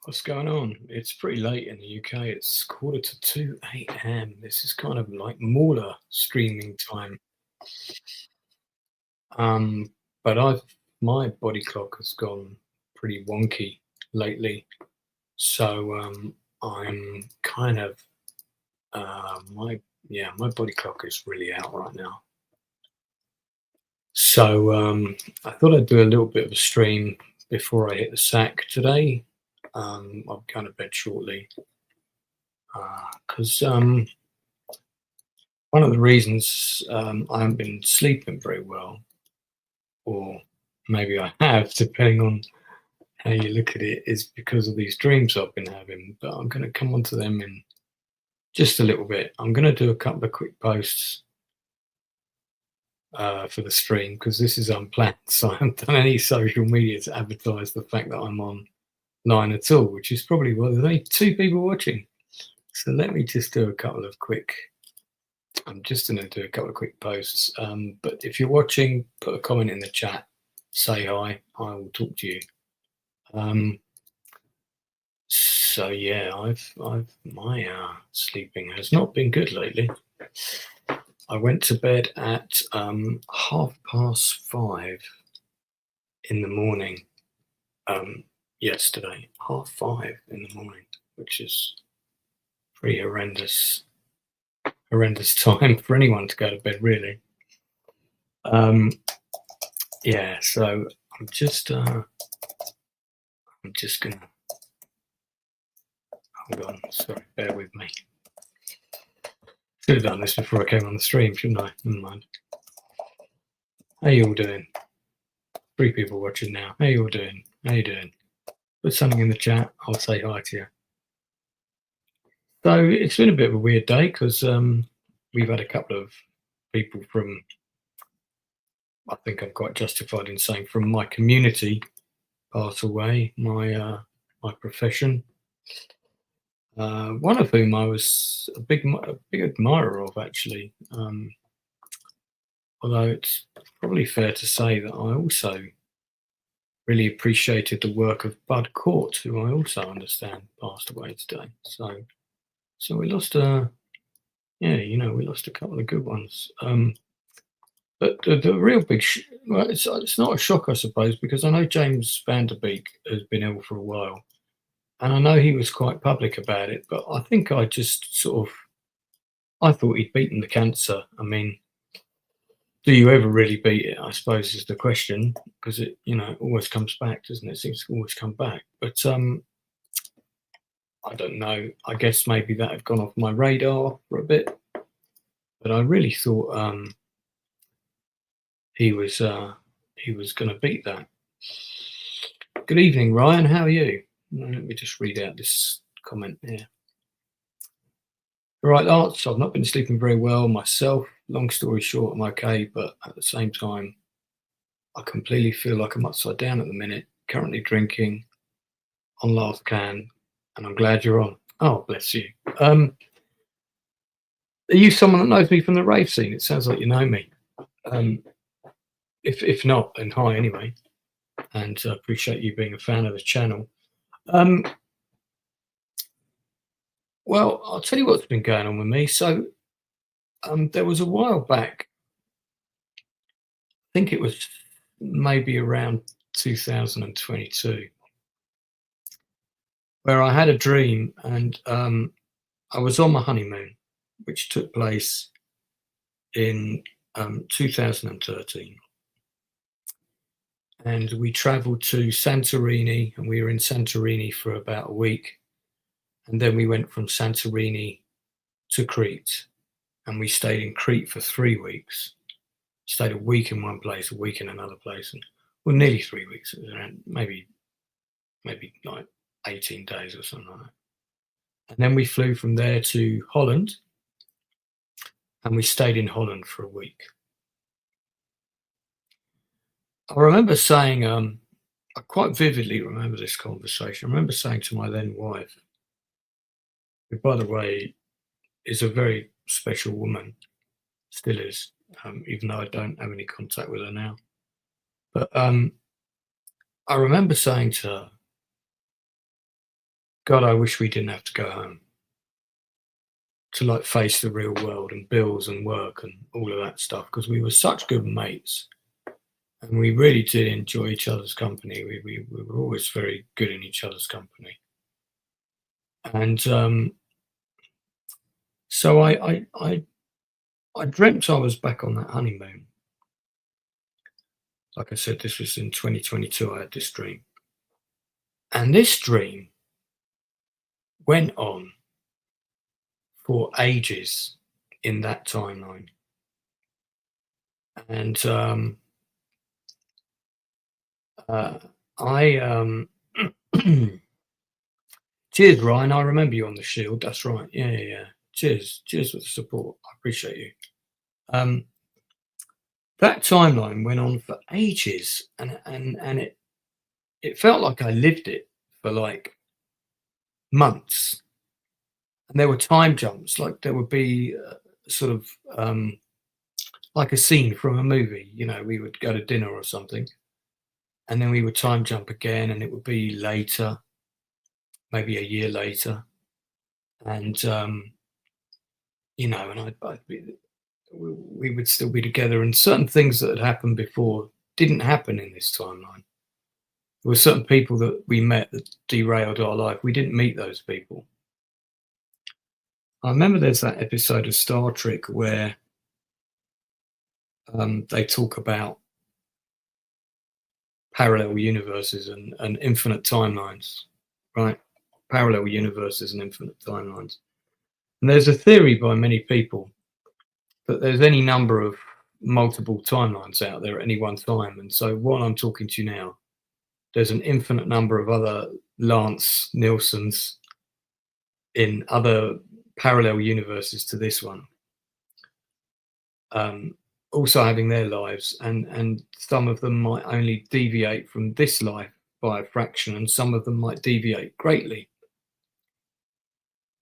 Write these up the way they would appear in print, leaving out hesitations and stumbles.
What's going on? It's pretty late in the UK. It's quarter to 2 a.m. This is kind of like Mauler streaming time. Um, but my body clock has gone pretty wonky lately. So I'm kind of my body clock is really out right now. So I thought I'd do a little bit of a stream before I hit the sack today. I'll be going to bed shortly because one of the reasons I haven't been sleeping very well, or maybe I have, depending on how you look at it, is because of these dreams I've been having. But I'm going to come on to them in just a little bit. I'm going to do a couple of quick posts for the stream because this is unplanned. So I haven't done any social media to advertise the fact that I'm online at all, which is probably why there's only 2 people watching. So let me just do a couple of quick. I'm just going to do a couple of quick posts. But if you're watching, put a comment in the chat. Say hi. I will talk to you. So yeah, my sleeping has not been good lately. I went to bed at 5:30 in the morning yesterday. 5:30 in the morning, which is pretty horrendous time for anyone to go to bed, really. Yeah, so I'm just gonna hold on. Sorry, bear with me. Should have done this before I came on the stream, shouldn't I? Never mind. How you all doing? 3 people watching now. How you all doing? How you doing? Put something in the chat. I'll say hi to you. So it's been a bit of a weird day because we've had a couple of people from, I think I'm quite justified in saying, from my community pass away, my profession. One of whom I was a big admirer of, actually. Although it's probably fair to say that I also really appreciated the work of Bud Court, who I also understand passed away today. So we lost we lost a couple of good ones. But the real big, well, it's not a shock, I suppose, because I know James Van Der Beek has been ill for a while, and I know he was quite public about it. But I think I just I thought he'd beaten the cancer. I mean, do you ever really beat it? I suppose is the question, because it always comes back, doesn't it? It seems to always come back. But I don't know. I guess maybe that had gone off my radar for a bit. But I really thought he was going to beat that. Good evening, Ryan. How are you? Let me just read out this comment here. Right, Arts. I've not been sleeping very well myself. Long story short, I'm okay, but at the same time, I completely feel like I'm upside down at the minute. Currently drinking on last can, and I'm glad you're on. Oh, bless you. Are you someone that knows me from the rave scene? It sounds like you know me. If not, then hi anyway, and I appreciate you being a fan of the channel. Well, I'll tell you what's been going on with me. So there was a while back, I think it was maybe around 2022, where I had a dream, and I was on my honeymoon, which took place in 2013. And we traveled to Santorini, and we were in Santorini for about a week. And then we went from Santorini to Crete, and we stayed in Crete for 3 weeks. Stayed a week in one place, a week in another place, and well, nearly 3 weeks. It was around maybe like 18 days or something like that. And then we flew from there to Holland, and we stayed in Holland for a week. I remember saying, I quite vividly remember this conversation. I remember saying to my then wife, who, by the way, is a very special woman, still is, even though I don't have any contact with her now. But I remember saying to her, God, I wish we didn't have to go home to like face the real world and bills and work and all of that stuff because we were such good mates and we really did enjoy each other's company. We were always very good in each other's company. And so I dreamt I was back on that honeymoon. Like I said, this was in 2022. I had this dream. And this dream went on for ages in that timeline. And I cheers, Ryan. I remember you on the Shield. That's right. Yeah. Cheers for the support. I appreciate you. That timeline went on for ages, and it felt like I lived it for like months. And there were time jumps, like there would be sort of like a scene from a movie. You know, we would go to dinner or something, and then we would time jump again, and it would be later, maybe a year later, and you know, and we would still be together, and certain things that had happened before didn't happen in this timeline. There were certain people that we met that derailed our life. We didn't meet those people. I remember there's that episode of Star Trek where they talk about parallel universes and infinite timelines, right? Parallel universes and infinite timelines. And there's a theory by many people that there's any number of multiple timelines out there at any one time. And so while I'm talking to you now, there's an infinite number of other Lance Nielsens in other parallel universes to this one, also having their lives, and some of them might only deviate from this life by a fraction, and some of them might deviate greatly.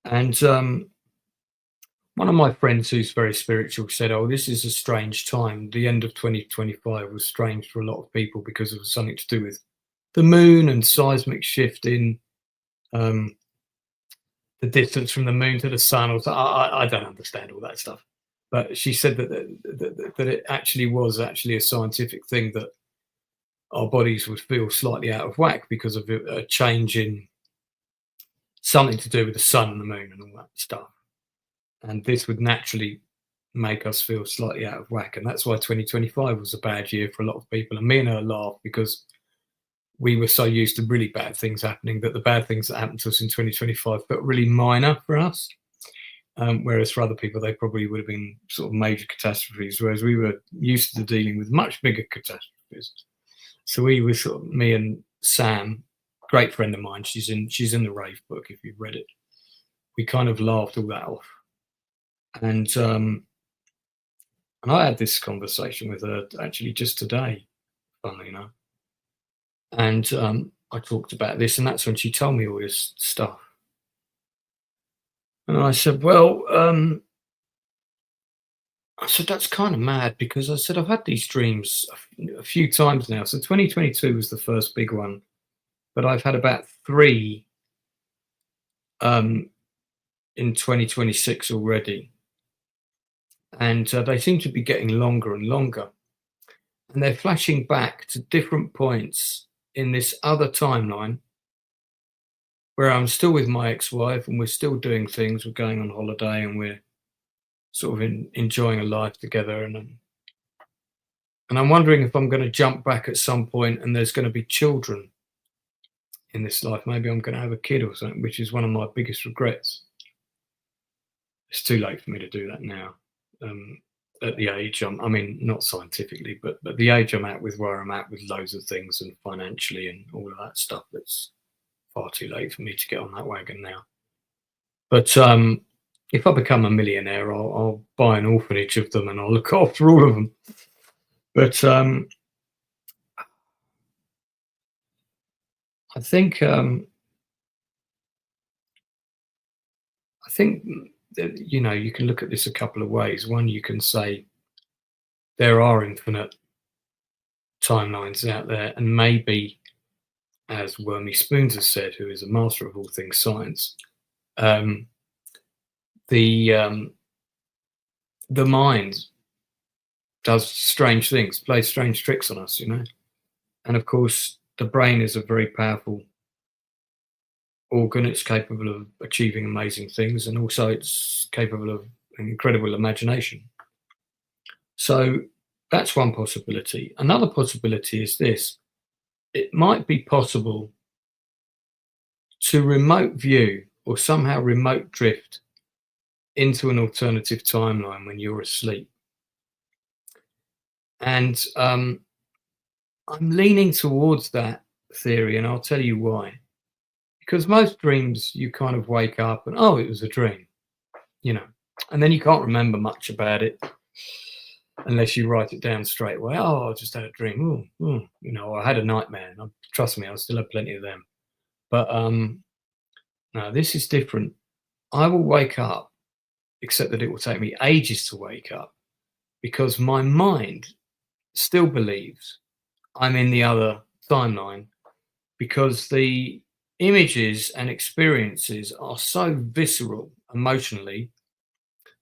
And one of my friends who's very spiritual said, "Oh, this is a strange time. The end of 2025 was strange for a lot of people because it was something to do with the moon and seismic shift in the distance from the moon to the sun." Or I don't understand all that stuff, but she said that it actually was a scientific thing, that our bodies would feel slightly out of whack because of a change in something to do with the sun and the moon and all that stuff. And this would naturally make us feel slightly out of whack. And that's why 2025 was a bad year for a lot of people. And me and her laughed because we were so used to really bad things happening that the bad things that happened to us in 2025 felt really minor for us. Whereas for other people, they probably would have been sort of major catastrophes, whereas we were used to dealing with much bigger catastrophes. So we were sort of, me and Sam, great friend of mine, she's in the Rave book if you've read it. We kind of laughed all that off. And I had this conversation with her actually just today, funnily enough. And I talked about this, and that's when she told me all this stuff. And I said, well, I said, that's kind of mad, because I said, I've had these dreams a few times now. So 2022 was the first big one, but I've had about 3 in 2026 already. And they seem to be getting longer and longer. And they're flashing back to different points in this other timeline where I'm still with my ex-wife and we're still doing things. We're going on holiday and we're sort of enjoying a life together. And I'm wondering if I'm going to jump back at some point and there's going to be children in this life. Maybe I'm going to have a kid or something, which is one of my biggest regrets. It's too late for me to do that now. At the age I mean, not scientifically, but the age I'm at, with where I'm at with loads of things and financially and all of that stuff, it's far too late for me to get on that wagon now. But if I become a millionaire, I'll buy an orphanage of them and I'll look after all of them. But I think that, you know, you can look at this a couple of ways. One, you can say there are infinite timelines out there, and maybe as Wormy Spoons has said, who is a master of all things science, um, the um, the mind does strange things, plays strange tricks on us, And of course, the brain is a very powerful organ. It's capable of achieving amazing things, and also it's capable of an incredible imagination. So that's one possibility. Another possibility is this: it might be possible to remote view or somehow remote drift into an alternative timeline when you're asleep. And I'm leaning towards that theory, and I'll tell you why. Because most dreams, you kind of wake up and, oh, it was a dream, and then you can't remember much about it unless you write it down straight away. Oh, I just had a dream. I had a nightmare. And trust me, I still have plenty of them. But no, this is different. I will wake up, except that it will take me ages to wake up, because my mind still believes I'm in the other timeline, because the images and experiences are so visceral emotionally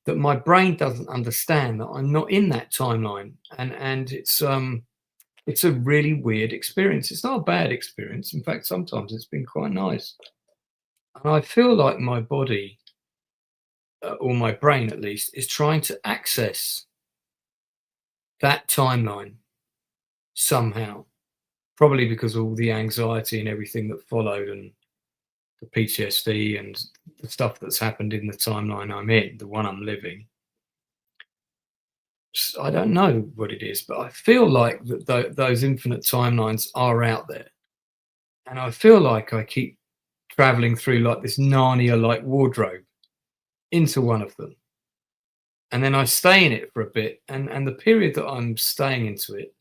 that my brain doesn't understand that I'm not in that timeline, and it's a really weird experience. It's not a bad experience. In fact, sometimes it's been quite nice, and I feel like my body, or my brain at least, is trying to access that timeline somehow, probably because of all the anxiety and everything that followed, and the PTSD and the stuff that's happened in the timeline I'm in, the one I'm living. I don't know what it is, but I feel like that those infinite timelines are out there, and I feel like I keep traveling through like this Narnia-like wardrobe into one of them, and then I stay in it for a bit, and the period that I'm staying into it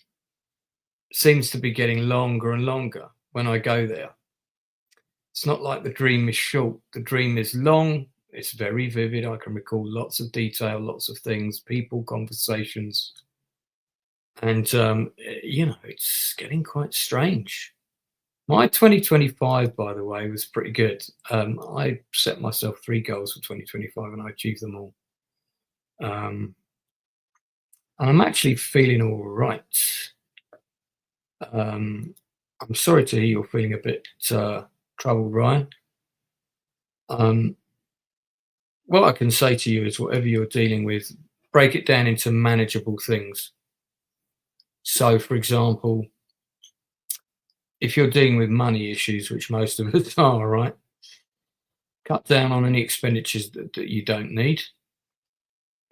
seems to be getting longer and longer when I go there. It's not like the dream is short. The dream is long. It's very vivid. I can recall lots of detail, lots of things, people, conversations. And, it's getting quite strange. My 2025, by the way, was pretty good. I set myself 3 goals for 2025 and I achieved them all. And I'm actually feeling all right. I'm sorry to hear you're feeling a bit troubled, Ryan. What I can say to you is, whatever you're dealing with, break it down into manageable things. So, for example, if you're dealing with money issues, which most of us are, right, cut down on any expenditures that you don't need,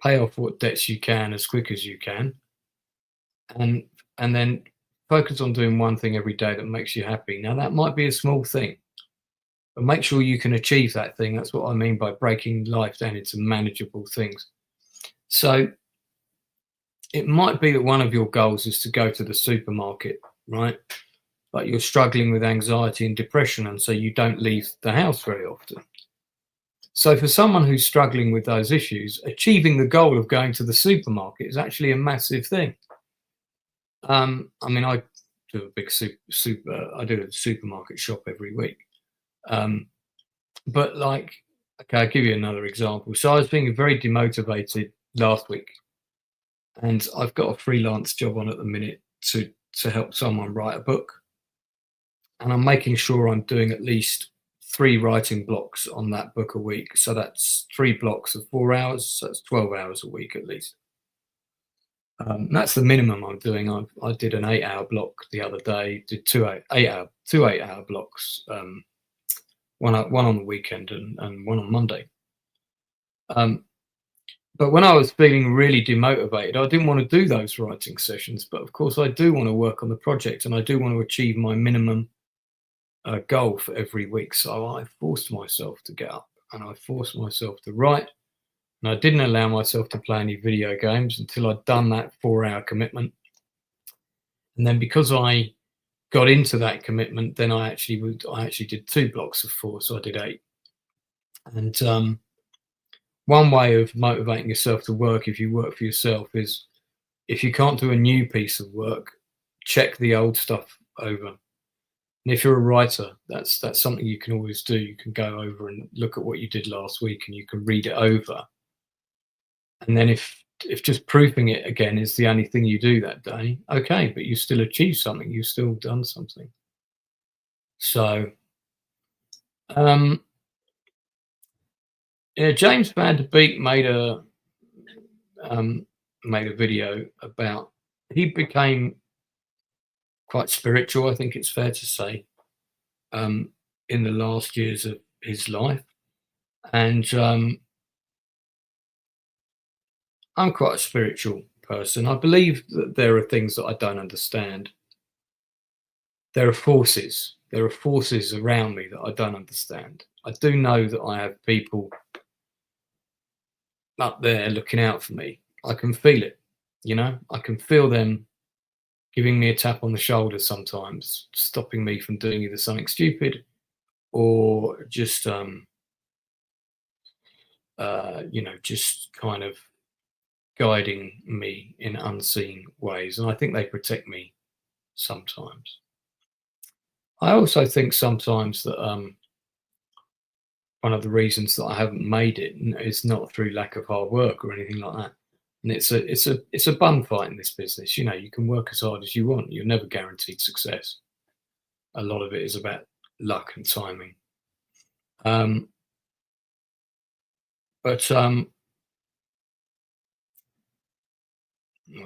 pay off what debts you can as quick as you can, and then focus on doing one thing every day that makes you happy. Now, that might be a small thing, but make sure you can achieve that thing. That's what I mean by breaking life down into manageable things. So it might be that one of your goals is to go to the supermarket, right? But you're struggling with anxiety and depression, and so you don't leave the house very often. So for someone who's struggling with those issues, achieving the goal of going to the supermarket is actually a massive thing. I do a big I do a supermarket shop every week. But okay, I'll give you another example. So I was feeling very demotivated last week, and I've got a freelance job on at the minute to help someone write a book. And I'm making sure I'm doing at least 3 writing blocks on that book a week. So that's 3 blocks of 4 hours. So that's 12 hours a week at least. That's the minimum I'm doing. I did an 8-hour block the other day, did 2 8-hour blocks, one on the weekend and one on Monday. But when I was feeling really demotivated, I didn't want to do those writing sessions. But of course, I do want to work on the project, and I do want to achieve my minimum goal for every week. So I forced myself to get up, and I forced myself to write. And I didn't allow myself to play any video games until I'd done that 4-hour commitment. And then because I got into that commitment, then I actually did 2 blocks of 4, so I did 8. And one way of motivating yourself to work, if you work for yourself, is if you can't do a new piece of work, check the old stuff over. And if you're a writer, that's something you can always do. You can go over and look at what you did last week, and you can read it over. And then if just proofing it again is the only thing you do that day, okay, but you still achieved something. You've still done something. So, yeah, James Van Der Beek made a video about, he became quite spiritual, I think it's fair to say, in the last years of his life. And I'm quite a spiritual person. I believe that there are things that I don't understand. There are forces. There are forces around me that I don't understand. I do know that I have people up there looking out for me. I can feel it, I can feel them giving me a tap on the shoulder sometimes, stopping me from doing either something stupid or just, just kind of guiding me in unseen ways. And I think they protect me sometimes. I also think sometimes that one of the reasons that I haven't made it is not through lack of hard work or anything like that. And it's a bun fight in this business. You can work as hard as you want. You're never guaranteed success. A lot of it is about luck and timing. Well,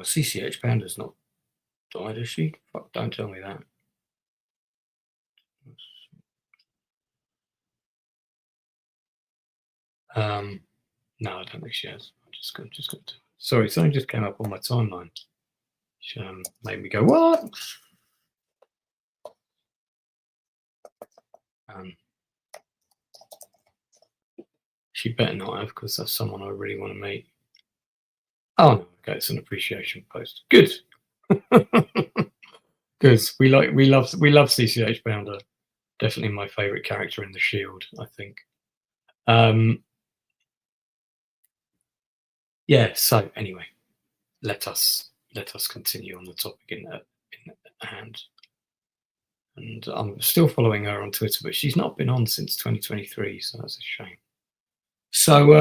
CCH Panda's not died, is she? Fuck, don't tell me that. No, I don't think she has. I'm just going to. Sorry, something just came up on my timeline. Which, made me go, what? She better not have, because that's someone I really want to meet. Oh no, okay, it's an appreciation post. Good. Because we love CCH Pounder. Definitely my favourite character in The Shield, I think. Yeah. So anyway, let us continue on the topic in hand. And I'm still following her on Twitter, but she's not been on since 2023, so that's a shame. So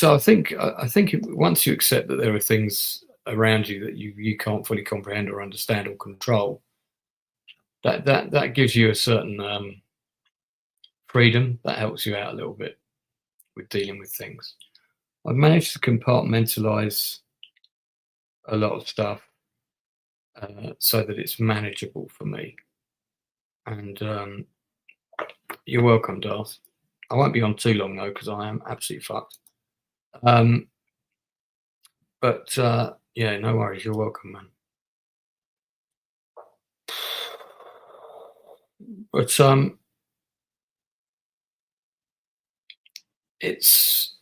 I think once you accept that there are things around you that you can't fully comprehend or understand or control, that gives you a certain freedom that helps you out a little bit with dealing with things. I've managed to compartmentalize a lot of stuff so that it's manageable for me. And you're welcome, Darth. I won't be on too long though, because I am absolutely fucked. But yeah, no worries. You're welcome, man. But it's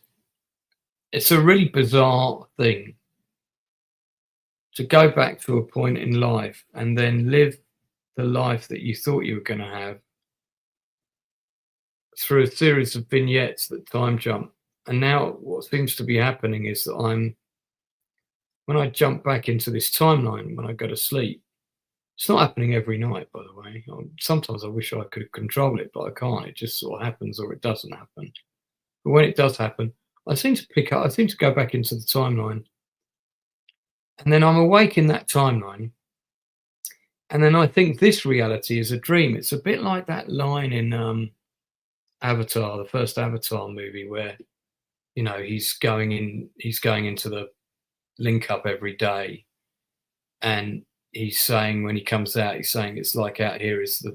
a really bizarre thing to go back to a point in life and then live the life that you thought you were going to have through a series of vignettes that time jump. And now what seems to be happening is that when I jump back into this timeline, when I go to sleep, it's not happening every night, by the way. Sometimes I wish I could control it, but I can't. It just sort of happens, or it doesn't happen. But when it does happen, I seem to go back into the timeline, and then I'm awake in that timeline, and then I think this reality is a dream. It's a bit like that line in Avatar, the first Avatar movie, where he's going into the link up every day, and he's saying, when he comes out, he's saying it's like out here is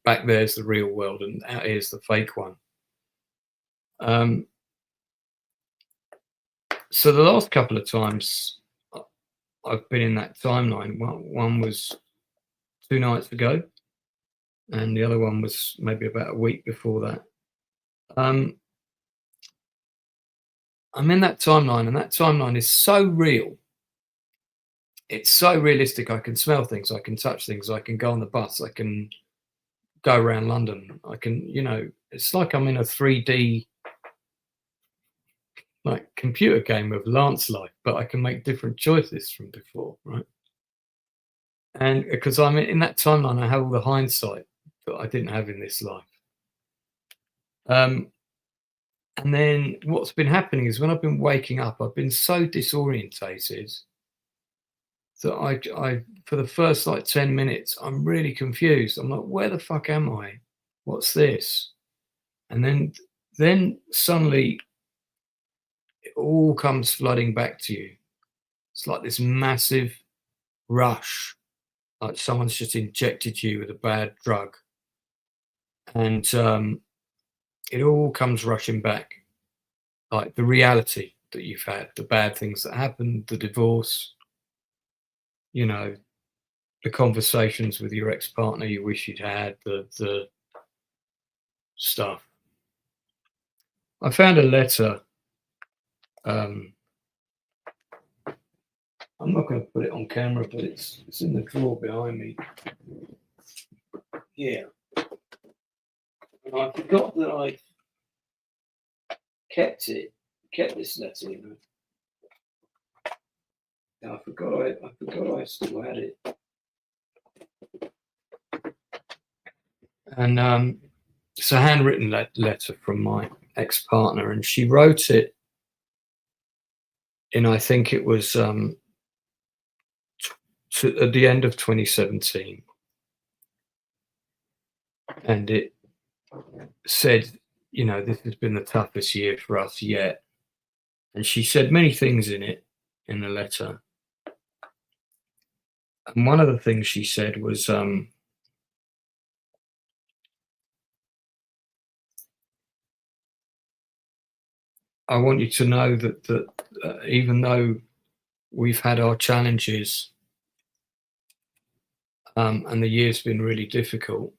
back there's the real world, and out here's the fake one. So the last couple of times I've been in that timeline, one was 2 nights ago, and the other one was maybe about a week before that. I'm in that timeline, and that timeline is so real. It's so realistic. I can smell things, I can touch things, I can go on the bus, I can go around London, I can, it's like I'm in a 3D like computer game of Lance life, but I can make different choices from before, right? And because I'm in that timeline, I have all the hindsight that I didn't have in this life. And then what's been happening is when I've been waking up, I've been so disorientated that I for the first like 10 minutes, I'm really confused. I'm like, where the fuck am I? What's this? And then suddenly it all comes flooding back to you. It's like this massive rush, like someone's just injected you with a bad drug. And it all comes rushing back. Like the reality that you've had, the bad things that happened, the divorce, you know, the conversations with your ex-partner you wish you'd had, the stuff. I found a letter. I'm not going to put it on camera, but it's in the drawer behind me. Yeah. And I forgot that I kept this letter, you know. And I forgot I still had it. And it's a handwritten letter from my ex-partner, and she wrote it in, I think it was at the end of 2017, and it said, you know, this has been the toughest year for us yet. And she said many things in it, in the letter. And one of the things she said was, I want you to know that even though we've had our challenges, and the year's been really difficult,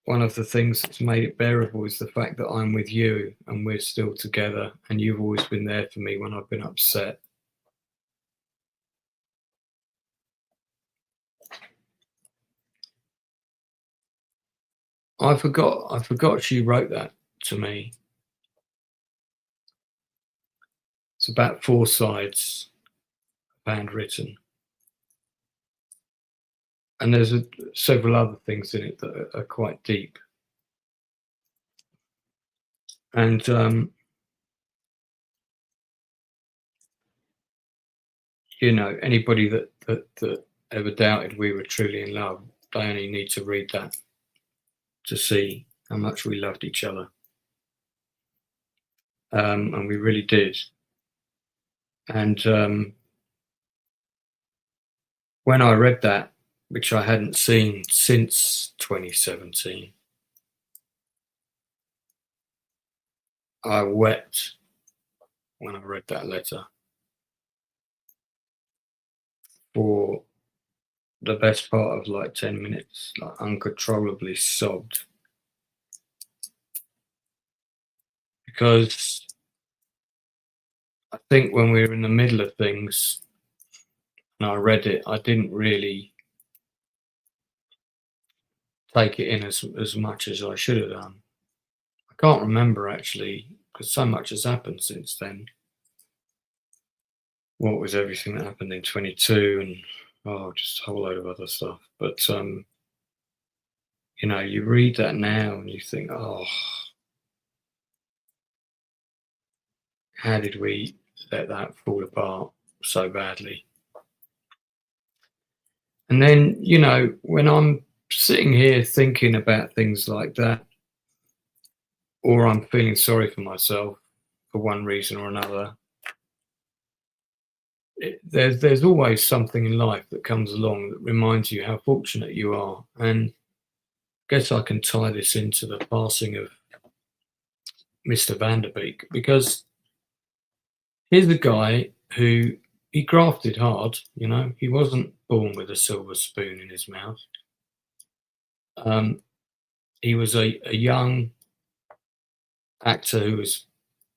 one of the things that's made it bearable is the fact that I'm with you and we're still together, and you've always been there for me when I've been upset. I forgot she wrote that to me. It's about 4 sides, handwritten. And there's several other things in it that are quite deep. And you know, anybody that ever doubted we were truly in love, they only need to read that to see how much we loved each other. And we really did. And when I read that, which I hadn't seen since 2017, I wept when I read that letter for the best part of like 10 minutes, like uncontrollably sobbed. Because I think when we were in the middle of things and I read it, I didn't really take it in as much as I should have done. I can't remember actually, because so much has happened since then. What was everything that happened in 22 and just a whole load of other stuff. But you know, you read that now and you think, oh, how did we let that fall apart so badly? And then, you know, when I'm sitting here thinking about things like that, or I'm feeling sorry for myself for one reason or another, there's always something in life that comes along that reminds you how fortunate you are. And I guess I can tie this into the passing of Mr. Van Der Beek, because here's a guy who he grafted hard, you know, he wasn't born with a silver spoon in his mouth. He was a young actor who was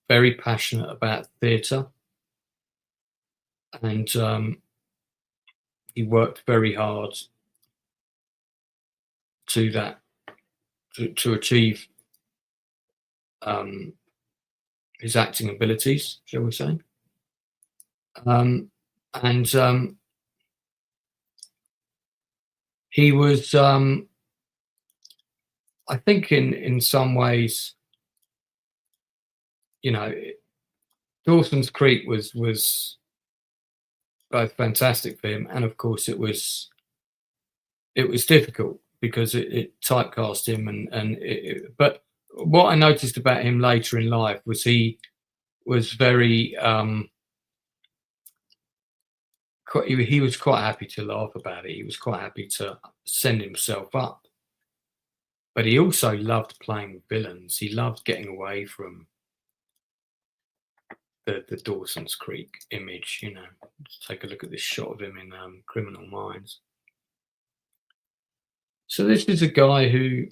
very passionate about theatre, and he worked very hard to achieve his acting abilities, shall we say. And he was, I think, in some ways, you know, Dawson's Creek was both fantastic for him, and of course, it was difficult because it typecast him, but what I noticed about him later in life was he was very he was quite happy to laugh about it. He was quite happy to send himself up, but he also loved playing villains. He loved getting away from the Dawson's Creek image. Just take a look at this shot of him in Criminal Minds. So this is a guy who,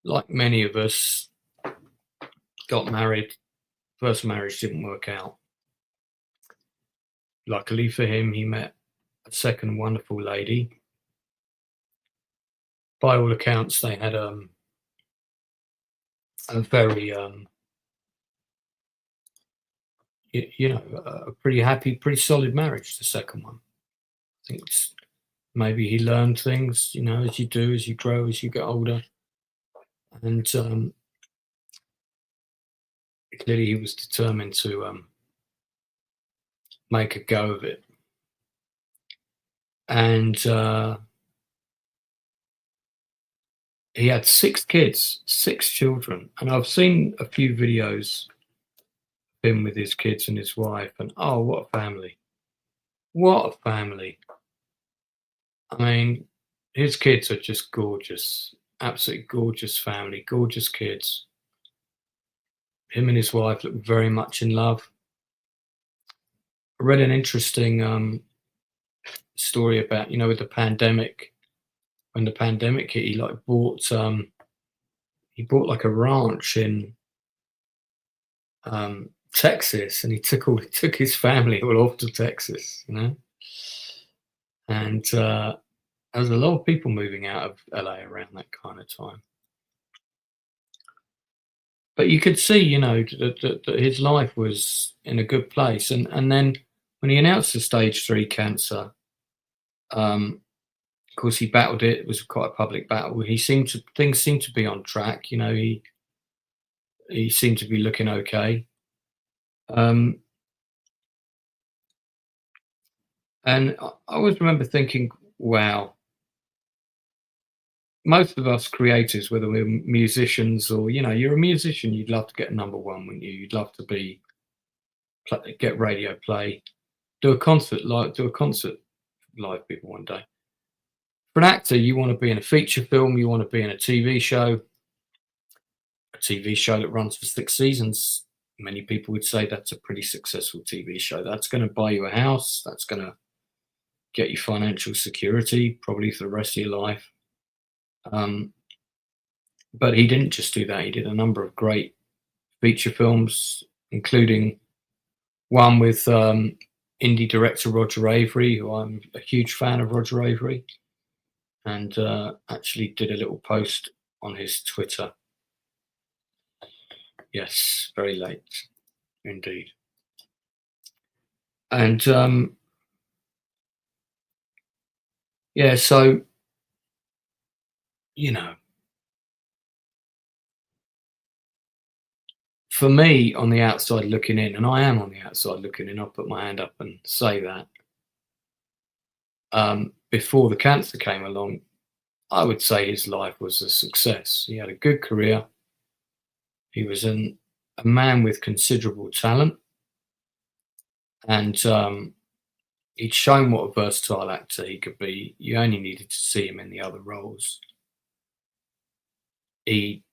like many of us, got married. First marriage didn't work out. Luckily for him, he met a second wonderful lady. By all accounts, they had a very, a pretty happy, pretty solid marriage. The second one, I think maybe he learned things, as you do, as you grow, as you get older, and clearly he was determined to make a go of it. And he had 6 kids, 6 children, and I've seen a few videos of him with his kids and his wife, and oh, what a family! What a family! I mean, his kids are just gorgeous, absolutely gorgeous family, gorgeous kids. Him and his wife look very much in love. I read an interesting story about, with the pandemic. When the pandemic hit, he bought like a ranch in Texas, and he took his family all off to Texas, and there was a lot of people moving out of LA around that kind of time. But you could see, that his life was in a good place, and then when he announced the stage 3 cancer, of course, he battled it. It was quite a public battle. Things seemed to be on track. He seemed to be looking okay. And I always remember thinking, wow, most of us creators, whether we're musicians or, you're a musician, you'd love to get number 1, wouldn't you? You'd love to get radio play, do a concert live people one day. For an actor, you want to be in a feature film, you want to be in a TV show that runs for 6 seasons. Many people would say that's a pretty successful TV show. That's going to buy you a house. That's going to get you financial security, probably for the rest of your life. But he didn't just do that. He did a number of great feature films, including one with indie director Roger Avery, who I'm a huge fan of Roger Avery, and actually did a little post on his Twitter. Yes, very late indeed. And yeah, so, for me, on the outside looking in, and I am on the outside looking in, I'll put my hand up and say that, before the cancer came along, I would say his life was a success. He had a good career. He was a man with considerable talent, and he'd shown what a versatile actor he could be. You only needed to see him in the other roles. He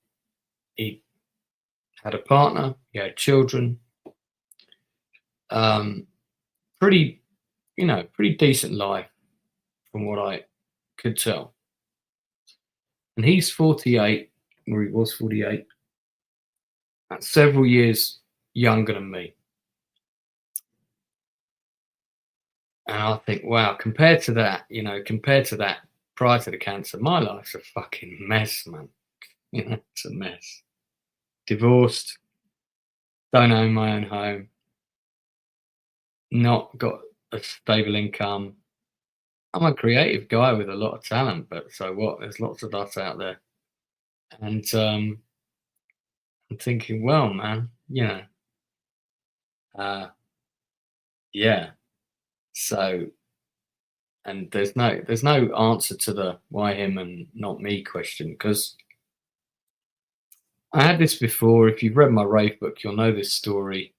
had a partner. He had children. Pretty decent life, from what I could tell. And he's 48, or he was 48. That's several years younger than me. And I think, wow, compared to that, prior to the cancer, my life's a fucking mess, man. It's a mess. Divorced, don't own my own home, not got a stable income, I'm a creative guy with a lot of talent, but so what? There's lots of us out there. And I'm thinking, well, man, uh, yeah. So, and there's no answer to the why him and not me question, because I had this before. If you've read my rave book, you'll know this story.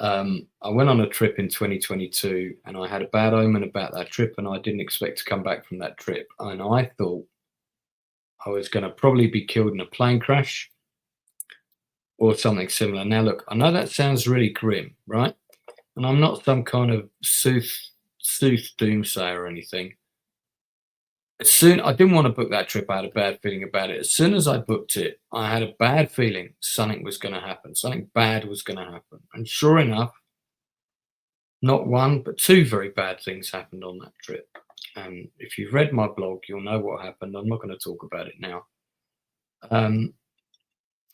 I went on a trip in 2022 and I had a bad omen about that trip, and I didn't expect to come back from that trip. And I thought I was going to probably be killed in a plane crash or something similar. Now, look, I know that sounds really grim, right? And I'm not some kind of sooth doomsayer or anything. I didn't want to book that trip. I had a bad feeling about it. As soon as I booked it, I had a bad feeling something was going to happen. Something bad was going to happen. And sure enough, not one, but two very bad things happened on that trip. And if you've read my blog, you'll know what happened. I'm not going to talk about it now. And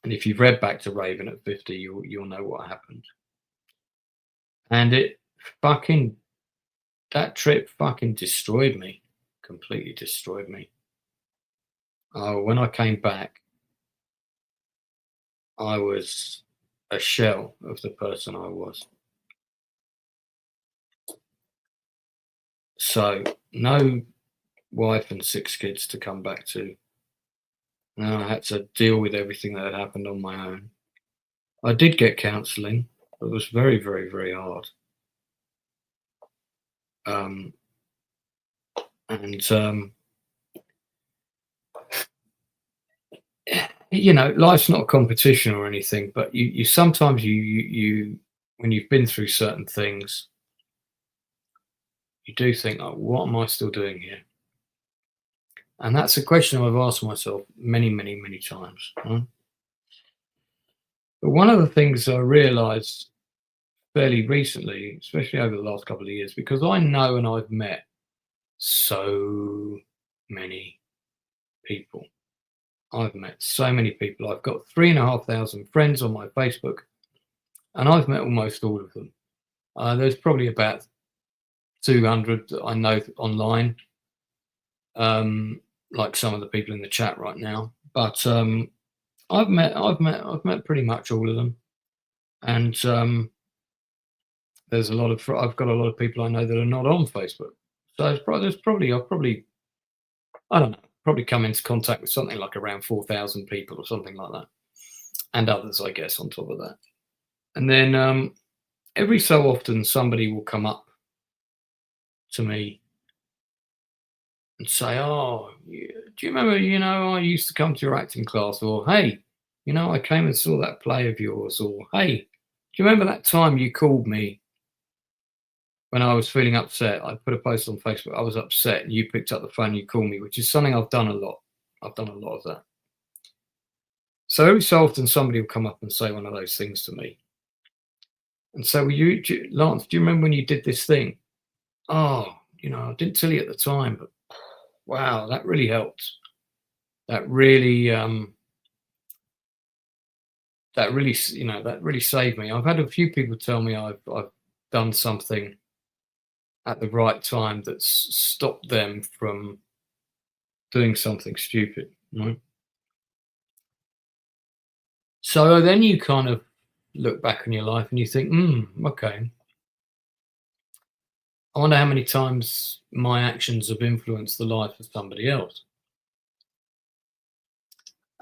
if you've read Back to Raven at 50, you'll know what happened. And that trip fucking destroyed me. Completely destroyed me. Oh, when I came back, I was a shell of the person I was. So no wife and 6 kids to come back to. And I had to deal with everything that had happened on my own. I did get counselling, but it was very, very, very hard. Life's not a competition or anything, but you sometimes you when you've been through certain things, you do think, oh, what am I still doing here? And that's a question I've asked myself many, many, many times. Right? But one of the things I realized fairly recently, especially over the last couple of years, because I know and I've met so many people. I've met so many people. I've got 3,500 friends on my Facebook, and I've met almost all of them. There's probably about 200 that I know online, like some of the people in the chat right now. But I've met pretty much all of them, and I've got a lot of people I know that are not on Facebook. So I've probably I don't know, probably come into contact with something like around 4,000 people or something like that, and others, I guess, on top of that. And then every so often somebody will come up to me and say, "Oh, do you remember? I used to come to your acting class," or "Hey, I came and saw that play of yours," or "Hey, do you remember that time you called me when I was feeling upset? I put a post on Facebook. I was upset, and you picked up the phone. You called me," which is something I've done a lot. I've done a lot of that. So every so often somebody will come up and say one of those things to me, and say, Lance, do you remember when you did this thing? Oh, I didn't tell you at the time, but wow, that really helped. That really saved me. I've had a few people tell me I've done something at the right time that's stopped them from doing something stupid. Right? So then you kind of look back on your life and you think, okay. I wonder how many times my actions have influenced the life of somebody else.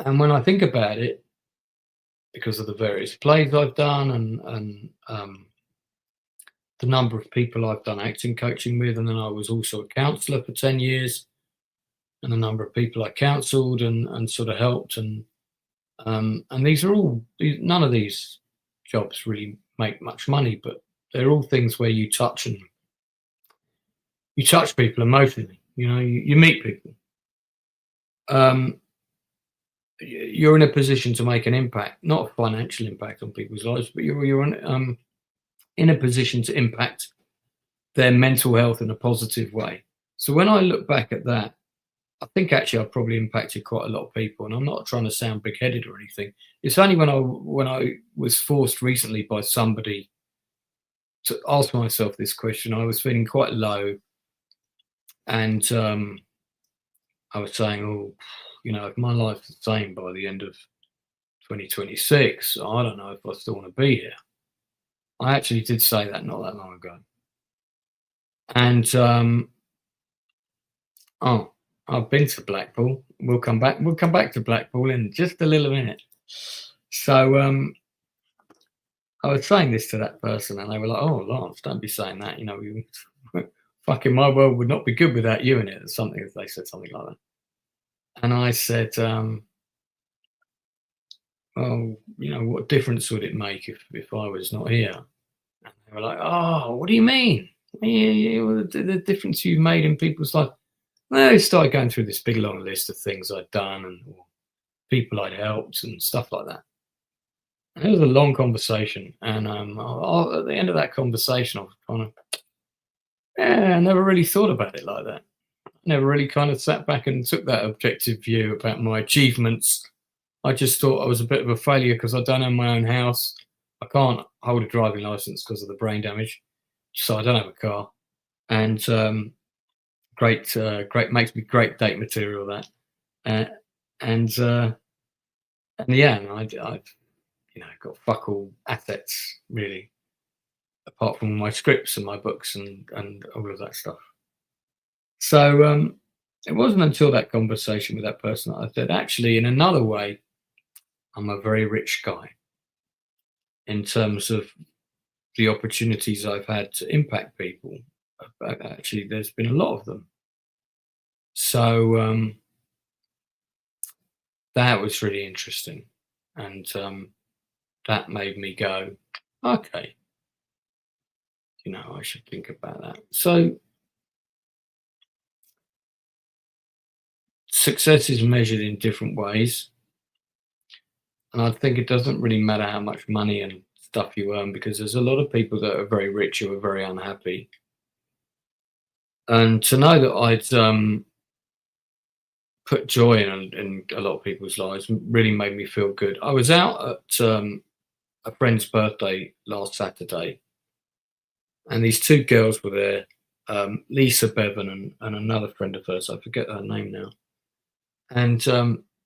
And when I think about it, because of the various plays I've done and the number of people I've done acting coaching with, and then I was also a counsellor for 10 years, and the number of people I counselled and sort of helped, and these are all, none of these jobs really make much money, but they're all things where you touch people emotionally. You meet people. You're in a position to make an impact, not a financial impact on people's lives, but you're in a position to impact their mental health in a positive way. So when I look back at that, I think actually I've probably impacted quite a lot of people, and I'm not trying to sound big-headed or anything. It's only when I was forced recently by somebody to ask myself this question. I was feeling quite low, And I was saying, oh, if my life's the same by the end of 2026, I don't know if I still want to be here. I actually did say that not that long ago. And oh, I've been to Blackpool. We'll come back. We'll come back to Blackpool in just a little minute. So I was saying this to that person, and they were like, "Oh, Lance, don't be saying that. Fucking my world would not be good without you in it." Or something. They said something like that, and I said, "Oh, what difference would it make if I was not here?" And they were like, "Oh, what do you mean? The difference you've made in people's life." And they started going through this big long list of things I'd done and people I'd helped and stuff like that. And it was a long conversation, and at the end of that conversation, I was kind of, I never really thought about it like that. Never really kind of sat back and took that objective view about my achievements. I just thought I was a bit of a failure because I don't own my own house. I can't hold a driving license because of the brain damage, so I don't have a car. And great makes me great date material that, and yeah, and I've got fuck all assets really, apart from my scripts and my books and all of that stuff. So it wasn't until that conversation with that person that I said, actually, in another way, I'm a very rich guy in terms of the opportunities I've had to impact people. Actually, there's been a lot of them. So that was really interesting, and that made me go, okay, I should think about that. So success is measured in different ways, and I think it doesn't really matter how much money and stuff you earn, because there's a lot of people that are very rich who are very unhappy. And to know that I'd put joy in a lot of people's lives really made me feel good. I was out at a friend's birthday last Saturday, and these two girls were there, Lisa Bevan and another friend of hers. I forget her name now. And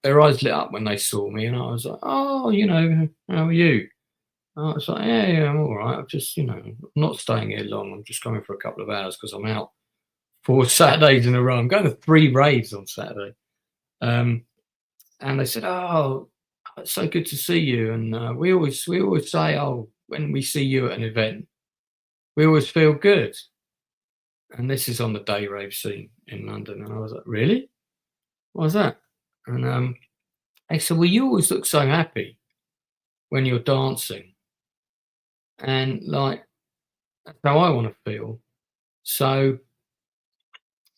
their eyes lit up when they saw me, and I was like, "Oh, how are you?" And I was like, "Yeah, I'm all right. I'm just, I'm not staying here long. I'm just going for a couple of hours because I'm out 4 Saturdays in a row. I'm going to 3 raves on Saturday." And they said, "Oh, it's so good to see you." And we always say, "Oh, when we see you at an event, we always feel good." And this is on the day rave scene in London. And I was like, "Really? Why's that?" And they said, "Well, you always look so happy when you're dancing, and like that's how I want to feel." So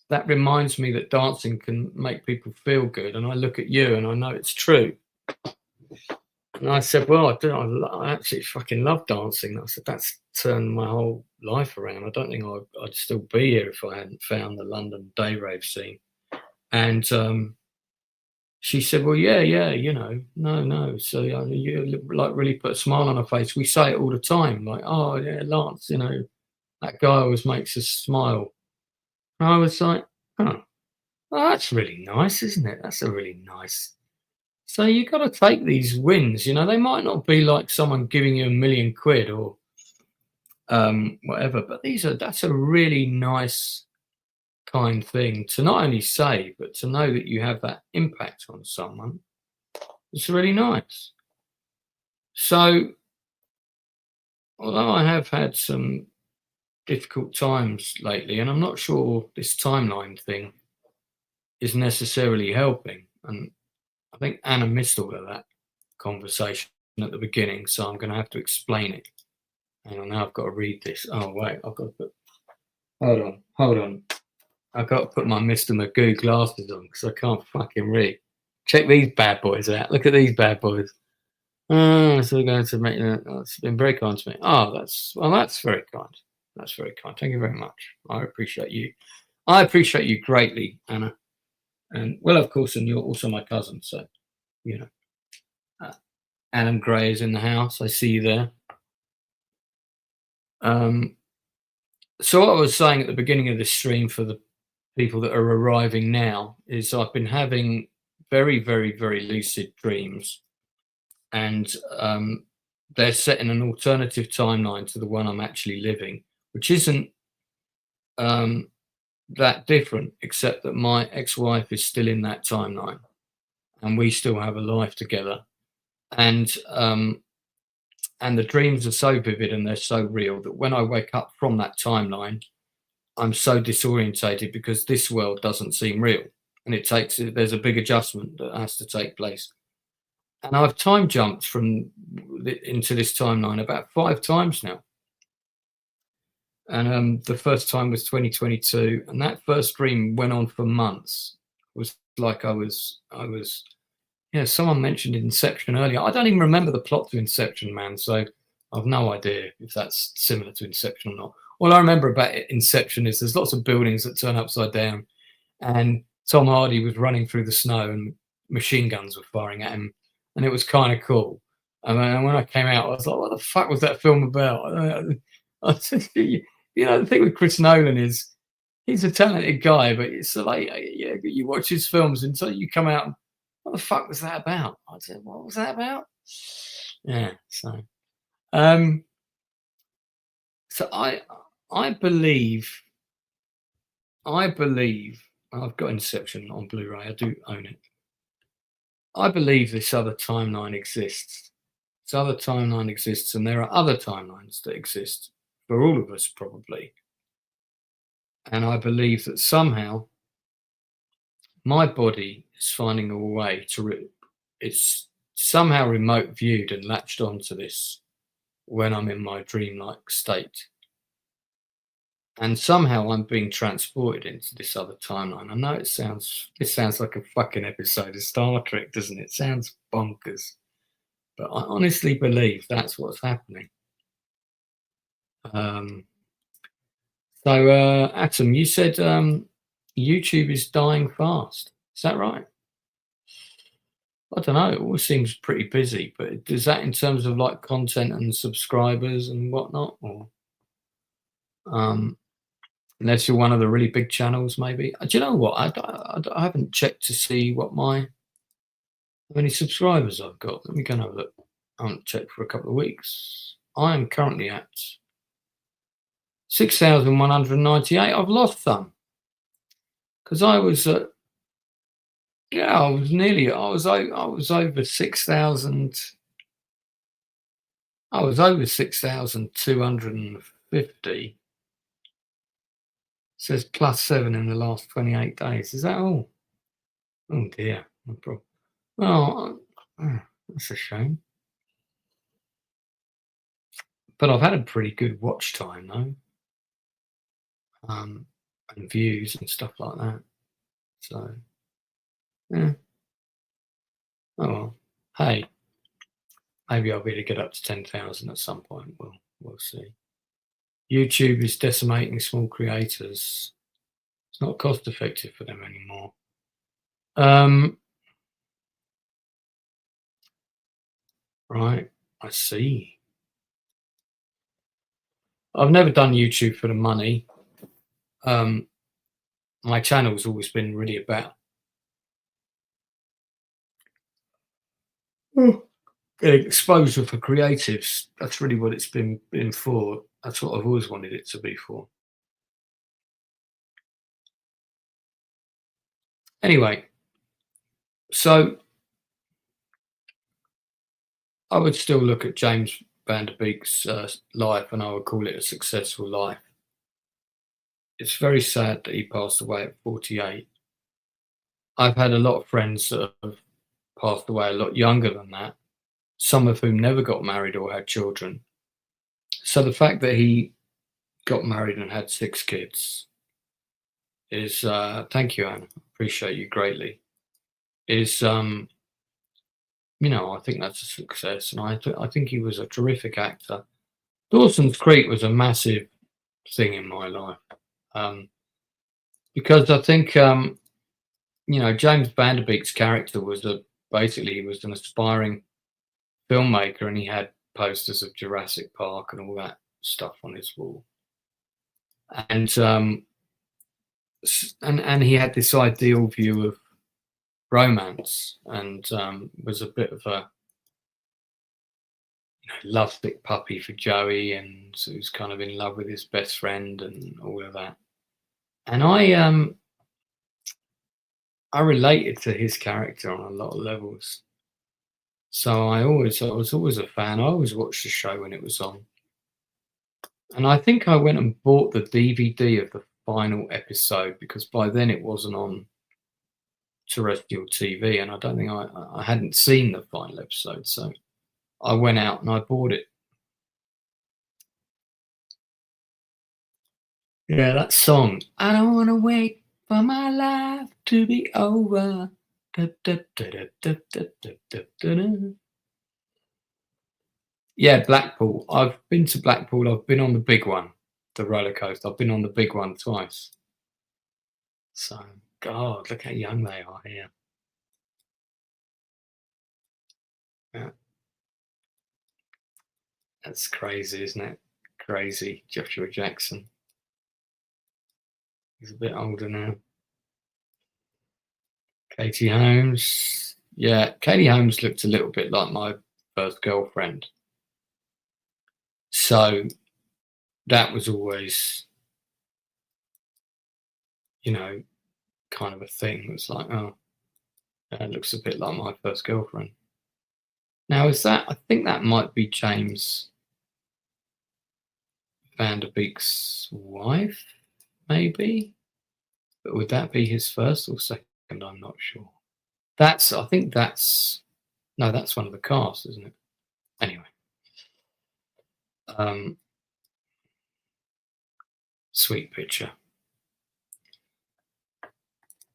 that reminds me that dancing can make people feel good. And I look at you and I know it's true. And I said, "Well, I do. I actually fucking love dancing." I said, "That's turned my whole life around. I don't think I'd still be here if I hadn't found the London day rave scene." And she said, "Well, yeah, no. So you like really put a smile on her face. We say it all the time, like, 'Oh, yeah, Lance, that guy always makes us smile.'" And I was like, "Oh, well, that's really nice, isn't it? That's a really nice." So you got to take these wins. They might not be like someone giving you £1 million or whatever, but that's a really nice, kind thing to not only say, but to know that you have that impact on someone. It's really nice. So, although I have had some difficult times lately, and I'm not sure this timeline thing is necessarily helping, and I think Anna missed all of that conversation at the beginning, so I'm going to have to explain it. And now I've got to read this. Oh, wait, I've got to put. Hold on. I've got to put my Mr. Magoo glasses on because I can't fucking read. Check these bad boys out. Look at these bad boys. Oh, so we're going to make that. It's been very kind to me. Oh, that's very kind. That's very kind. Thank you very much. I appreciate you. I appreciate you greatly, Anna. And well, of course, and you're also my cousin, so Adam Gray is in the house. I see you there. So what I was saying at the beginning of this stream for the people that are arriving now is I've been having very, very, very lucid dreams, and they're set in an alternative timeline to the one I'm actually living, which isn't that different, except that my ex-wife is still in that timeline, and we still have a life together. And the dreams are so vivid and they're so real that when I wake up from that timeline, I'm so disorientated because this world doesn't seem real, and there's a big adjustment that has to take place. And I've time jumped into this timeline about 5 times now. And the first time was 2022, and that first dream went on for months. It was like I was. Yeah, someone mentioned Inception earlier. I don't even remember the plot to Inception, man. So I've no idea if that's similar to Inception or not. All I remember about Inception is there's lots of buildings that turn upside down, and Tom Hardy was running through the snow and machine guns were firing at him, and it was kind of cool. And when I came out, I was like, what the fuck was that film about? The thing with Chris Nolan is he's a talented guy, but it's like, you watch his films until you come out, what the fuck was that about? I said, what was that about? Yeah, so I believe I've got Inception on Blu-ray. I do own it. I believe this other timeline exists. This other timeline exists, and there are other timelines that exist for all of us, probably. And I believe that somehow my body is finding a way it's somehow remote viewed and latched onto this when I'm in my dreamlike state. And somehow I'm being transported into this other timeline. I know it sounds like a fucking episode of Star Trek, doesn't it? It sounds bonkers. But I honestly believe that's what's happening. Atom, you said YouTube is dying fast. Is that right? I don't know. It all seems pretty busy, but is that in terms of like content and subscribers and whatnot, or unless you're one of the really big channels, maybe? Do you know what? I haven't checked to see how many subscribers I've got. Let me go and have a look. I haven't checked for a couple of weeks. I am currently at 6,198. I've lost some because I was over 6,000. I was over 6,250. It says +7 in the last 28 days. Is that all? Oh dear. No problem. Well, that's a shame. But I've had a pretty good watch time though, and views and stuff like that. So, yeah. Oh well. Hey, maybe I'll be able to get up to 10,000 at some point. We'll see. YouTube is decimating small creators. It's not cost effective for them anymore. Right. I see. I've never done YouTube for the money. My channel's always been really about getting exposure for creatives. That's really what it's been for. That's what I've always wanted it to be for. Anyway, so I would still look at James Van Der Beek's life, and I would call it a successful life. It's very sad that he passed away at 48. I've had a lot of friends that have passed away a lot younger than that, some of whom never got married or had children. So the fact that he got married and had 6 kids is, thank you, Anne, appreciate you greatly, is, I think that's a success. And I think he was a terrific actor. Dawson's Creek was a massive thing in my life, because I think, James Van Der Beek's character was basically he was an aspiring filmmaker, and he had posters of Jurassic Park and all that stuff on his wall. And and he had this ideal view of romance, and was a bit of a lovesick puppy for Joey, and so he was kind of in love with his best friend and all of that. And I related to his character on a lot of levels. So I was always a fan. I always watched the show when it was on. And I think I went and bought the DVD of the final episode because by then it wasn't on terrestrial TV, and I don't think I hadn't seen the final episode. So I went out and I bought it. Yeah, that song. I don't want to wait for my life to be over. Da, da, da, da, da, da, da, da, da. Yeah, Blackpool. I've been to Blackpool. I've been on the big one, the roller coaster. I've been on the big one twice. So, God, look how young they are here. Yeah. That's crazy, isn't it? Crazy. Joshua Jackson. He's a bit older now. Katie Holmes. Yeah, Katie Holmes looked a little bit like my first girlfriend. So that was always, kind of a thing. It was like, oh, that looks a bit like my first girlfriend. Now, I think that might be James Van Der Beek's wife, maybe? But would that be his first or second? I'm not sure. I think that's one of the cast, isn't it? Anyway. Sweet picture.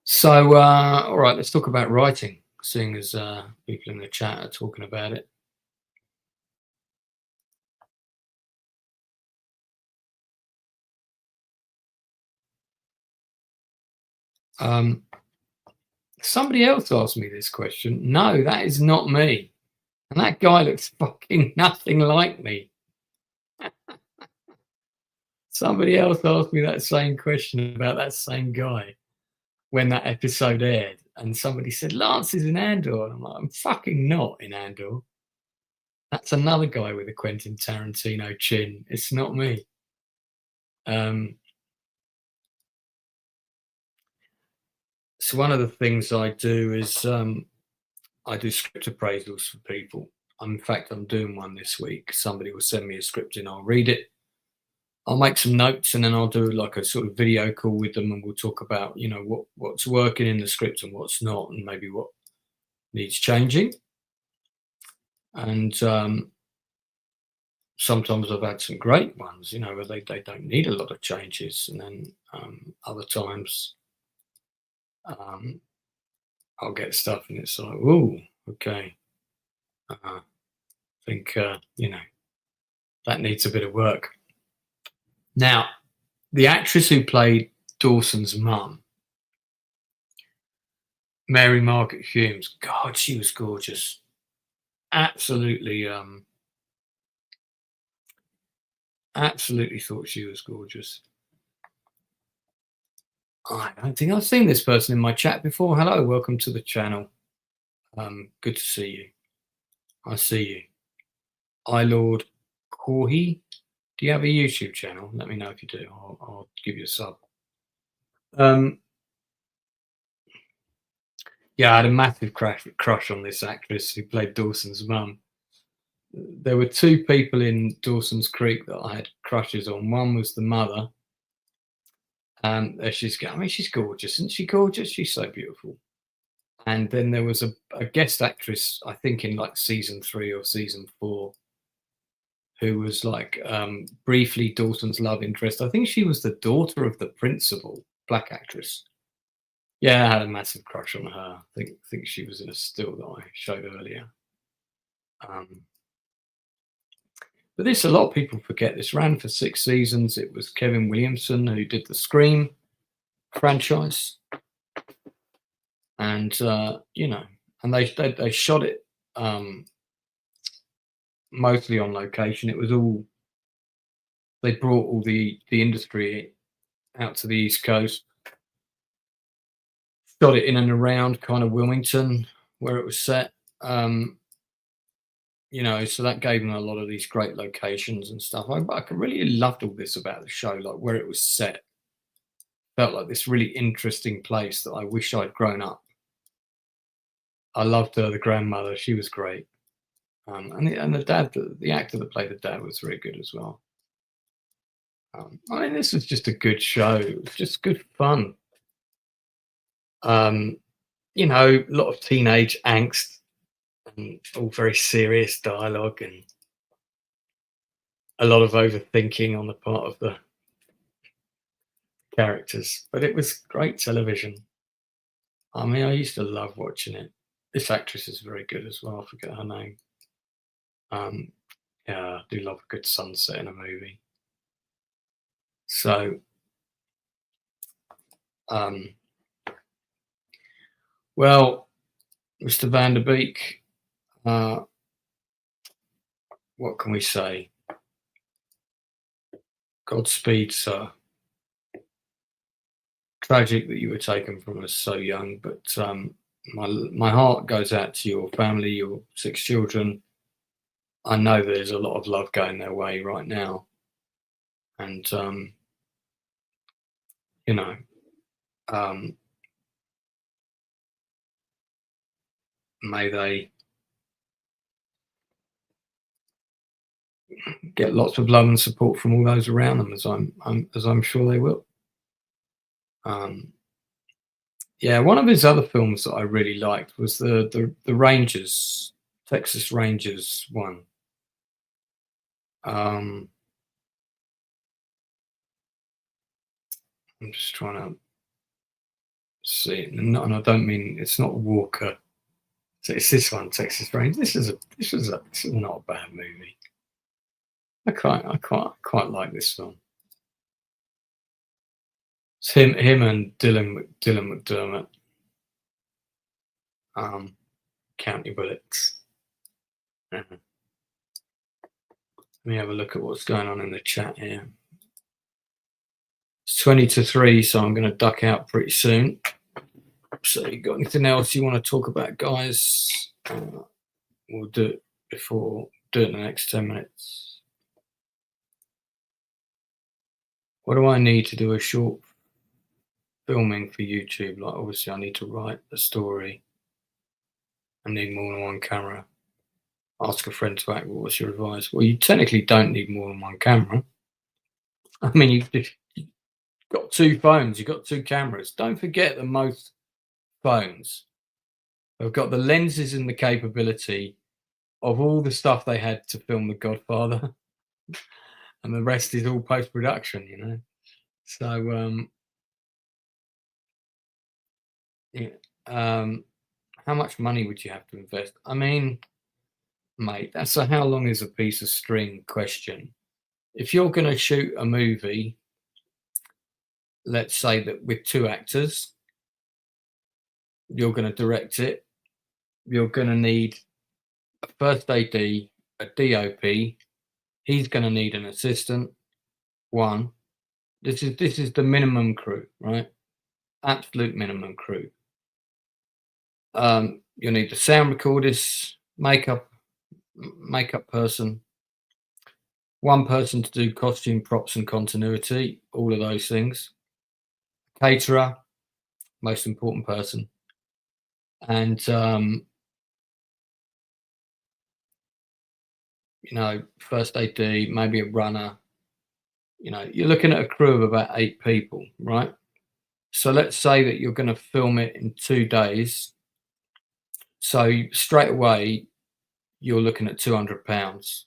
So, all right, let's talk about writing, seeing as people in the chat are talking about it. Somebody else asked me this question. No, that is not me. And that guy looks fucking nothing like me. Somebody else asked me that same question about that same guy when that episode aired. And somebody said, Lance is in Andor. And I'm like, I'm fucking not in Andor. That's another guy with a Quentin Tarantino chin. It's not me. So one of the things I do is I do script appraisals for people. In fact, I'm doing one this week. Somebody will send me a script and I'll read it. I'll make some notes and then I'll do like a sort of video call with them and we'll talk about, what's working in the script and what's not and maybe what needs changing. And sometimes I've had some great ones, where they don't need a lot of changes. And then other times I'll get stuff and it's like, oh, okay. I think, that needs a bit of work. Now, the actress who played Dawson's mum, Mary Margaret Humes, God, she was gorgeous. Absolutely, absolutely thought she was gorgeous. I don't think I've seen this person in my chat before. Hello, welcome to the channel. Good to see you. I see you. Lord Corhi. Do you have a YouTube channel? Let me know if you do. I'll give you a sub. Yeah, I had a massive crush on this actress who played Dawson's mum. There were two people in Dawson's Creek that I had crushes on. One was the mother. She's gorgeous. Isn't she gorgeous? She's so beautiful. And then there was a guest actress, I think in like season 3 or season 4, who was like briefly Dawson's love interest. I think she was the daughter of the principal, black actress. Yeah, I had a massive crush on her. I think she was in a still that I showed earlier. But a lot of people forget this ran for 6 seasons. It was Kevin Williamson who did the Scream franchise. And, and they shot it mostly on location. It was they brought all the industry out to the East Coast shot it in and around kind of Wilmington where it was set. You know, so that gave them a lot of these great locations and stuff. I really loved all this about the show, like where it was set. Felt like this really interesting place that I wish I'd grown up. I loved the grandmother; she was great, and the dad, the actor that played the dad, was very good as well. I mean, this was just a good show. It was just good fun. Um, you know, a lot of teenage angst and all very serious dialogue and a lot of overthinking on the part of the characters. But it was great television. I mean, I used to love watching it. This actress is very good as well. I forget her name. Um, yeah, I do love a good sunset in a movie. So, well, Mr. Van Der Beek, what can we say? Godspeed, sir. Tragic that you were taken from us so young, but my heart goes out to your family, your 6 children. I know there's a lot of love going their way right now, and you know, may they get lots of love and support from all those around them, as I'm sure they will. Yeah, one of his other films that I really liked was the Rangers, Texas Rangers one. I'm just trying to see, and I don't mean it's not Walker. So it's this one, Texas Rangers. This is not a bad movie. I quite like this film. It's him and Dylan McDermott. County Bullets. Let me have a look at what's going on in the chat here. It's 20-3, so I'm going to duck out pretty soon. So, you got anything else you want to talk about, guys? We'll do it in the next 10 minutes. What do I need to do a short filming for YouTube? Like, obviously, I need to write a story. I need more than one camera. Ask a friend to act. What's your advice? Well, you technically don't need more than one camera. I mean, you've got 2 phones. You've got 2 cameras. Don't forget that most phones have got the lenses and the capability of all the stuff they had to film The Godfather, and the rest is all post-production, you know. So, yeah, how much money would you have to invest? I mean, mate, that's a how long is a piece of string question. If you're going to shoot a movie, let's say that with 2 actors, you're going to direct it, you're going to need a first AD, a DOP, he's going to need an assistant, 1. This is the minimum crew, right? Absolute minimum crew. You'll need the sound recordist, makeup person, 1 person to do costume, props, and continuity, all of those things. Caterer, most important person, and you know, first AD, maybe a runner. You know, you're looking at a crew of about 8 people, right? So let's say that you're going to film it in 2 days. So straight away, you're looking at £200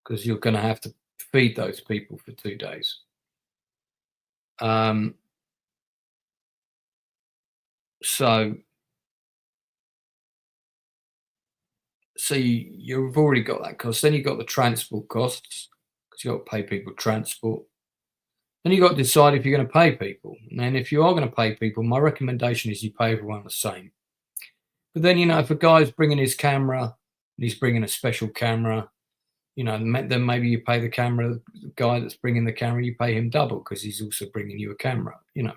because you're going to have to feed those people for 2 days. So you've already got that cost. Then you've got the transport costs because you've got to pay people transport. Then you've got to decide if you're going to pay people. And then if you are going to pay people, my recommendation is you pay everyone the same. But then, you know, if a guy's bringing his camera and he's bringing a special camera, you know, then maybe you pay the guy that's bringing the camera, you pay him double because he's also bringing you a camera, you know.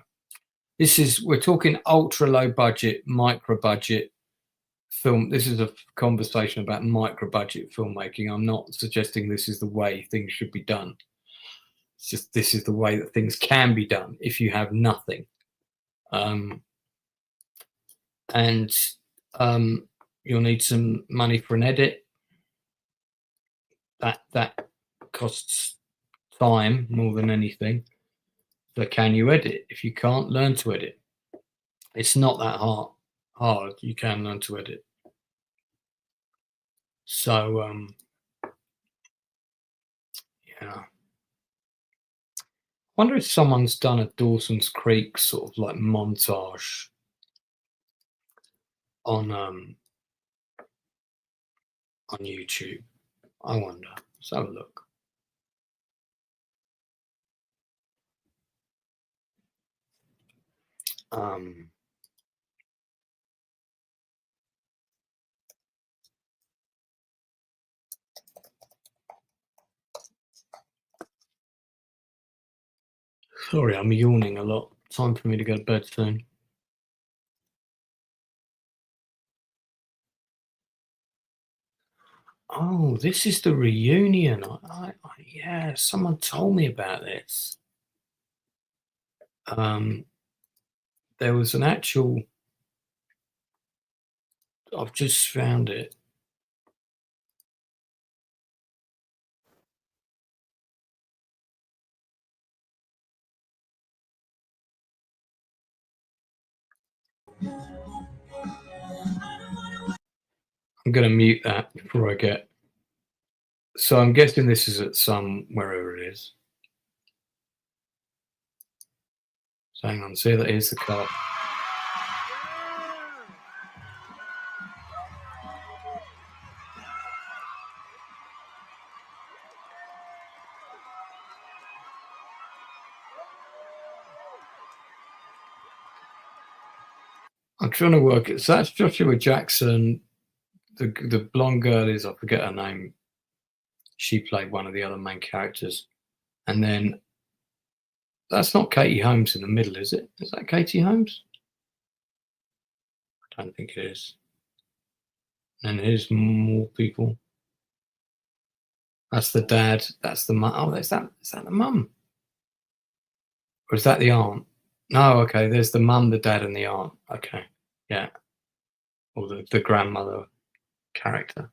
we're talking ultra low budget, micro budget film. This is a conversation about micro budget filmmaking. I'm not suggesting this is the way things should be done. It's just this is the way that things can be done if you have nothing. And you'll need some money for an edit. That costs time more than anything. So can you edit? If you can't, learn to edit. It's not that hard. You can learn to edit. So yeah. I wonder if someone's done a Dawson's Creek sort of like montage on YouTube. I wonder. Let's have a look. Sorry, I'm yawning a lot. Time for me to go to bed soon. Oh, this is the reunion. Yeah, someone told me about this. There was an actual. I've just found it. I'm going to mute that before I get. So I'm guessing this is at some wherever it is. So hang on, see that here's the car. I'm trying to work it. So that's Joshua Jackson. The blonde girl is, I forget her name. She played one of the other main characters. And then that's not Katie Holmes in the middle, is it? Is that Katie Holmes? I don't think it is. And here's more people. That's the dad. That's the mum. Oh, is that the mum? Or is that the aunt? No, okay. There's the mum, the dad, and the aunt. Okay, yeah. Or the grandmother character.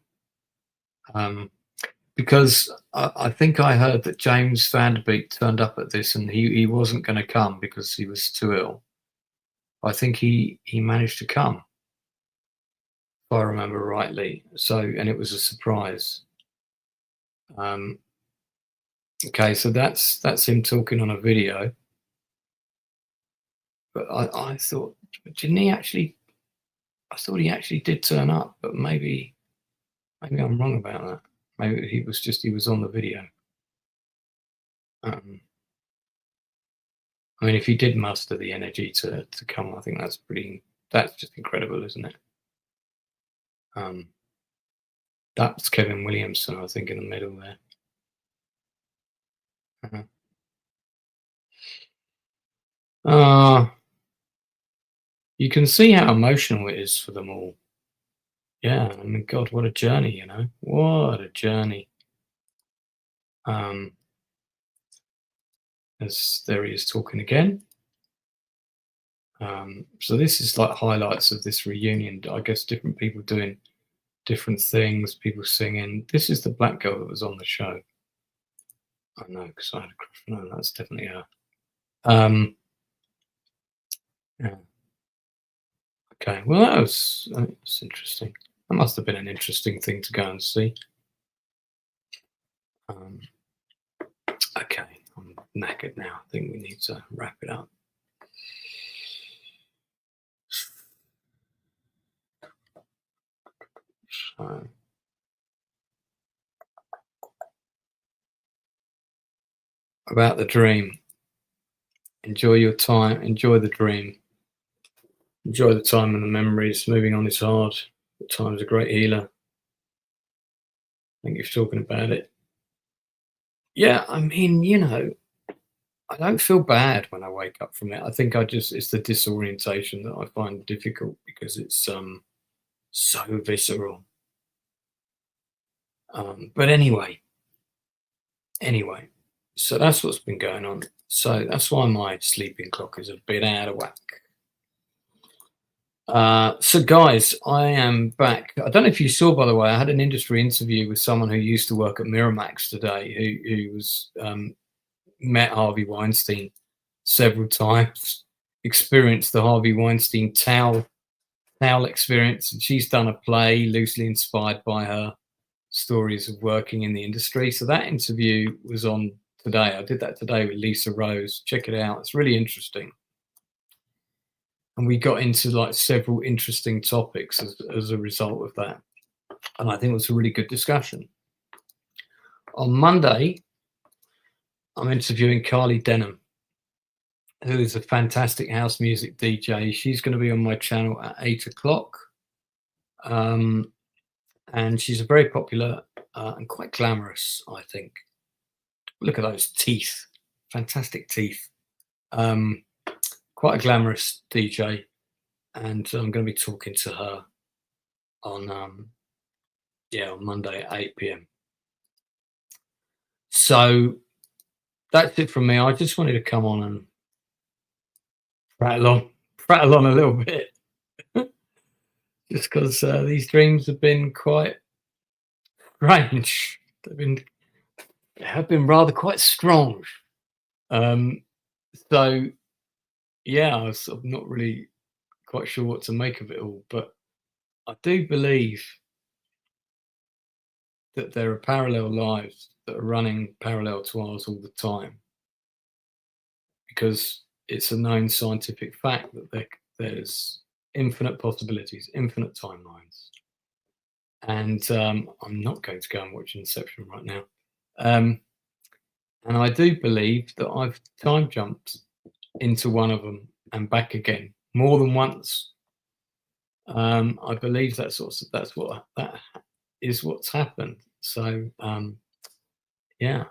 Because I think I heard that James Van Der Beek turned up at this and he wasn't going to come because he was too ill. I think he managed to come, if I remember rightly. So, and it was a surprise. Okay, so that's him talking on a video. But I thought, didn't he actually? I thought he actually did turn up, but maybe I'm wrong about that. Maybe he was on the video. I mean, if he did muster the energy to come, I think that's just incredible, isn't it? That's Kevin Williamson, I think, in the middle there. You can see how emotional it is for them all. Yeah, I mean, God, what a journey, you know? What a journey. As there he is talking again. So this is like highlights of this reunion. I guess different people doing different things, people singing. This is the black girl that was on the show. I know, because I had a crush. No, that's definitely her. Yeah. Okay, well, that was interesting. That must have been an interesting thing to go and see. Okay, I'm knackered now. I think we need to wrap it up. So, about the dream. Enjoy your time. Enjoy the dream. Enjoy the time and the memories. Moving on is hard. But time's a great healer. I think you're talking about it. Yeah, I mean, you know, I don't feel bad when I wake up from it. I think it's the disorientation that I find difficult because it's so visceral. But anyway, so that's what's been going on. So that's why my sleeping clock is a bit out of whack. So guys, I am back. I don't know if you saw, by the way, I had an industry interview with someone who used to work at Miramax today, who was met Harvey Weinstein several times, experienced the Harvey Weinstein towel experience, and she's done a play loosely inspired by her stories of working in the industry. So that interview was on today. I did that today with Lisa Rose. Check it out. It's really interesting. And we got into like several interesting topics as a result of that. And I think it was a really good discussion. On Monday, I'm interviewing Carly Denham, who is a fantastic house music DJ. She's going to be on my channel at 8 o'clock. And she's a very popular and quite glamorous, I think. Look at those teeth. Fantastic teeth. Quite a glamorous DJ. And I'm going to be talking to her on Monday at 8 p.m. So that's it from me. I just wanted to come on and prattle on a little bit. Just because these dreams have been quite strange. They have been rather quite strong. So yeah, I was sort of not really quite sure what to make of it all, but I do believe that there are parallel lives that are running parallel to ours all the time, because it's a known scientific fact that there's infinite possibilities, infinite timelines. And I'm not going to go and watch Inception right now. And I do believe that I've time jumped into one of them and back again more than once. I believe that is what's happened. So yeah,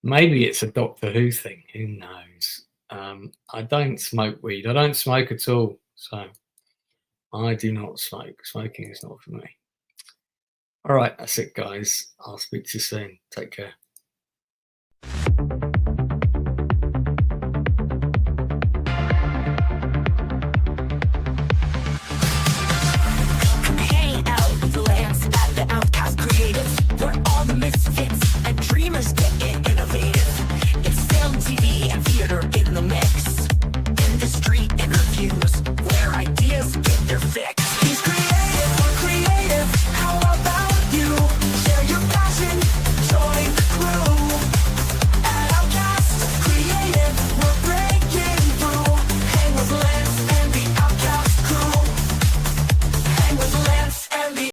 maybe it's a Doctor Who thing. Who knows? I don't smoke weed. I don't smoke at all. So I do not smoke. Smoking is not for me. All right, that's it, guys. I'll speak to you soon. Take care.